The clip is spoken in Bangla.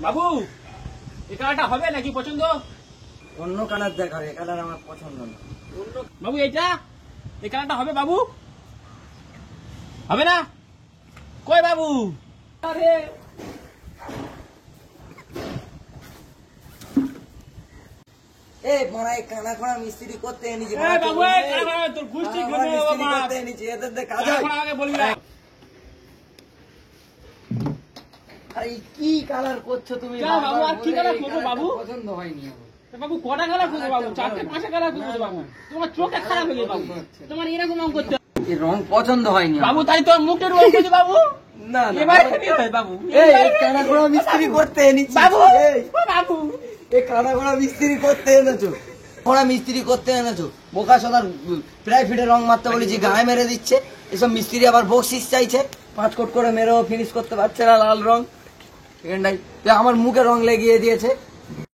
বাবু এই কালারটা হবে নাকি পছন্দ? অন্য কালার দেখাও, এই কালার আমার পছন্দ না। বাবু এইটা এই কালারটা হবে বাবু? হবে না? কই বাবু? আরে মানে কানা খোড়া মিস্ত্রি করতে এনেছি বাবু তোর গুষ্টি করতে এনেছি, এদের দিয়ে কাজ হয়। আগে বলবি না। আরে কি কালার করছো তুমি? বাবু আর কি কালার করবো বাবু? পছন্দ হয়নি আমার। বাবু কটা কালার করবো বাবু? 4-5 কালার করবো বাবু। তোমার চোখে খারাপ হয়ে বাবু, তোমার এরকম রং করতে এই রং পছন্দ হয়নি বাবু। তাই তোর মুখের রং করছে বাবু। না এবার কি হয় বাবু? এই কানা খোড়া মিস্ত্রি করতে এনেছি বাবু এই বাবু এই কানা খোড়া মিস্ত্রি করতে এনেছো, খোড়া মিস্ত্রি করতে এনেছো। বোকা সদার প্রাইভেটে রং মারতে বলেছি, গায়ে মেরে দিচ্ছে। এসব মিস্ত্রি আবার বকশিস চাইছে, 5 কোট করে মেরেও ফিনিশ করতে পারছে না লাল রং। এখানটাই আমার মুখে রং লেগিয়ে দিয়েছে।